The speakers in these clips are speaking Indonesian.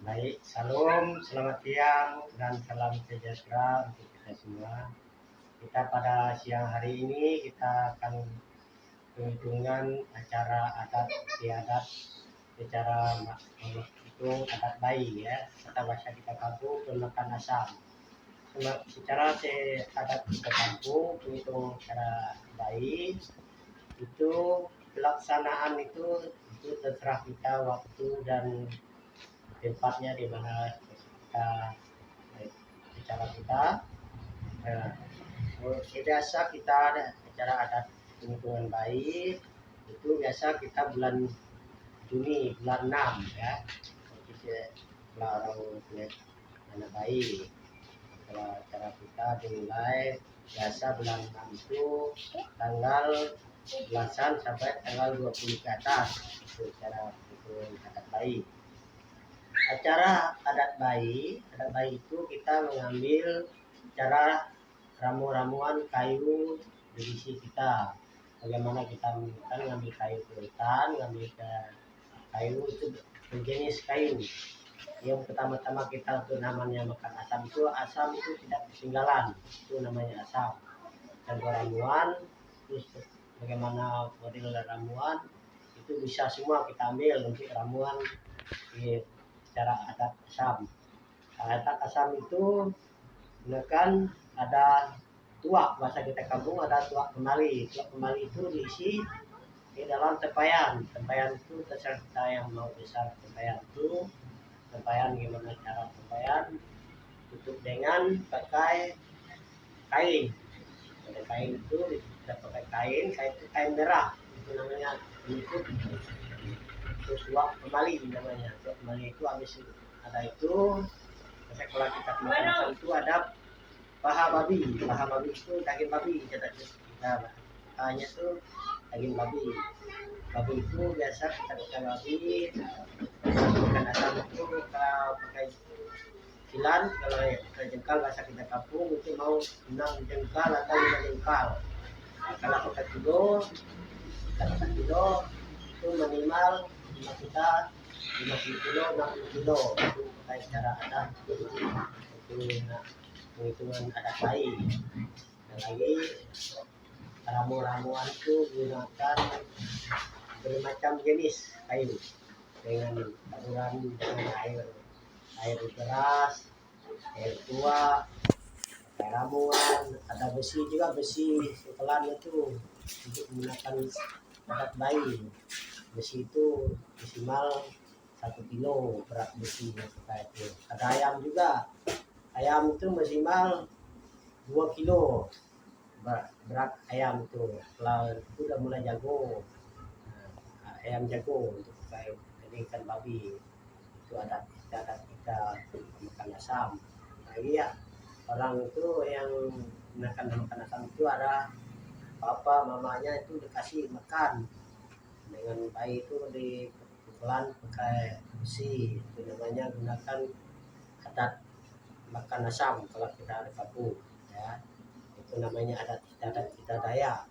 Baik, salam, selamat siang, dan salam sejahtera untuk kita semua. Kita pada siang hari ini kita akan menghitungkan acara adat istiadat secara menghitung adat bayi ya, kata bahasa kita kampung pemakan asam. Secara adat kita kampung menghitung acara bayi itu pelaksanaan itu terserah kita waktu dan tempatnya di mana kita bicara kita. Nah, biasa kita ada acara adat penghitungan bayi itu biasa kita bulan Juni, bulan 6 ya. Jadi orang punya anak bayi. Kalau acara kita dimulai biasa bulan 6 itu tanggal belasan sampai tanggal 20 ke atas. Itu cara penghitungan adat bayi. Acara adat bayi itu kita mengambil cara ramuan kayu di sisi kita. Bagaimana kita kan ngambil kayu ke hutan, ngambil ke kayu itu berjenis kayu. Yang pertama-tama kita untuk namanya makan asam itu tidak ketinggalan, itu namanya asam. Dan ramuan, terus bagaimana model ramuan itu bisa semua kita ambil untuk ramuan di cara adat asam. Adat asam itu kan ada tuak, bahasa kita kampung ada tuak kemali. Tuak kemali itu diisi di dalam tempayan. Tempayan itu terserah kita yang mau besar tempayan itu. Tempayan gimana cara tempayan? Tutup dengan pakai kain. Ada kain itu kita pakai kain itu kain merah. Itu namanya penutup. Itu tuak kemali namanya. Tuak kemali itu habis ada itu. Kalau kita makan itu ada paha babi itu daging babi kita hanya tuh daging babi itu biasa kita pakai babi makan asam itu kalau pakai silan kalau jengkal bahasa kita kampung itu mau 6 jengkal atau 5 jengkal. Nah, kalau pakai kilo itu minimal 5 kita 50 kilo 60 kilo itu pakai cara adat itu penghitungan adat bayi. Dan lagi ramuan itu gunakan bermacam jenis kayu dengan taburan dengan air beras, air tua, ramuan, ada besi juga, besi setelan itu untuk menggunakan adat bayi. Besi itu maksimal 1 kilo berat besi itu. Ada ayam juga. Ayam itu maksimal 2 kilo berat ayam itu. Kalau itu udah mulai jago. Nah, ayam jago untuk kayak ikan babi. Itu adat kita makan asam. Nah, iya orang itu yang makan asam itu ada papa mamanya itu dikasih makan dengan bayi itu di pukulan pakai besi. Itu namanya gunakan adat makan asam kalau kita ada kampung ya, itu namanya adat kita Dayak.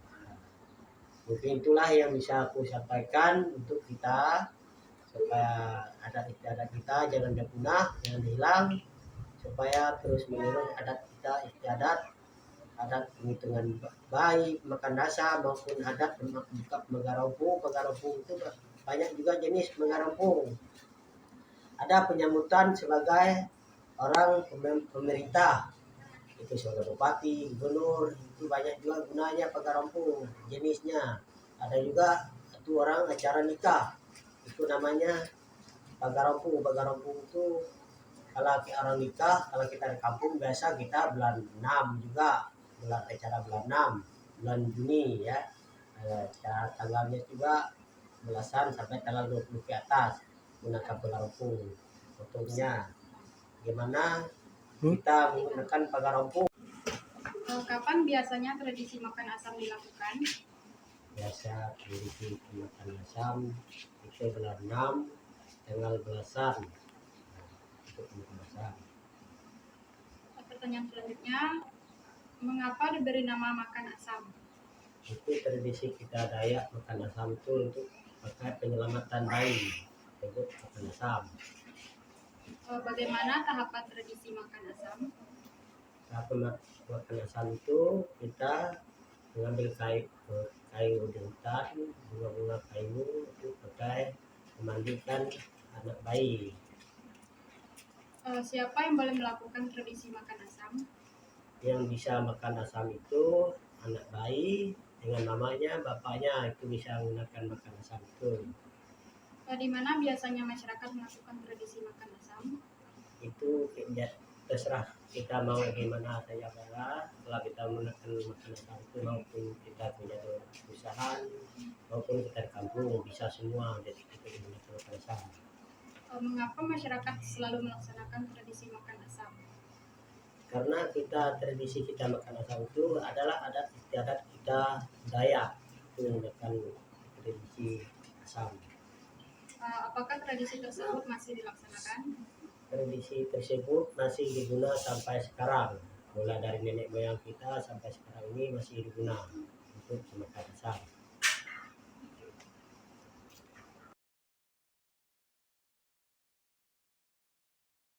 Mungkin itulah yang bisa aku sampaikan untuk kita supaya adat istiadat kita jangan punah, jangan hilang, supaya terus menerus adat kita istiadat, adat penghitungan bayi makan dasar maupun adat buka pengarumpung itu banyak juga jenis pengarumpung. Ada penyambutan sebagai orang pemerintah itu sebagai bupati, gubernur, itu banyak juga gunanya pengarumpung jenisnya. Ada juga satu orang acara nikah itu namanya pengarumpung itu kalau orang nikah, kalau kita di kampung biasa kita bulan 6 juga, acara bulan 6 bulan Juni ya. Tanggalnya juga belasan sampai tanggal 20 ke atas menggunakan pengarumpung. Contohnya gimana kita menggunakan pengarumpung. Kapan biasanya tradisi makan asam dilakukan? Biasa tradisi makan asam itu bulan 6 tanggal belasan untuk makan asam. Pertanyaan selanjutnya, mengapa diberi nama makan asam? Itu tradisi kita Dayak makan asam itu untuk pakai penyelamatan bayi, untuk makan asam. Bagaimana tahapan tradisi makan asam? Nah, makan asam itu kita mengambil kayu di hutan, bunga-bunga kayu itu pakai memandikan anak bayi. Siapa yang boleh melakukan tradisi makan asam? Yang bisa makan asam itu anak bayi dengan mamanya, bapaknya itu bisa menggunakan makan asam itu. Di mana biasanya masyarakat melakukan tradisi makan asam? Itu terserah kita mau gimana saja setelah kita menggunakan makan asam itu, maupun kita punya perusahaan maupun kita di kampung bisa semua jadi kita menggunakan makan asam. Mengapa masyarakat selalu melaksanakan tradisi makan asam? Karena tradisi kita makan asam itu adalah adat istiadat kita, budaya itu menggunakan tradisi asam. Apakah tradisi tersebut masih dilaksanakan? Tradisi tersebut masih digunakan sampai sekarang, mulai dari nenek moyang kita sampai sekarang ini masih digunakan untuk makan asam.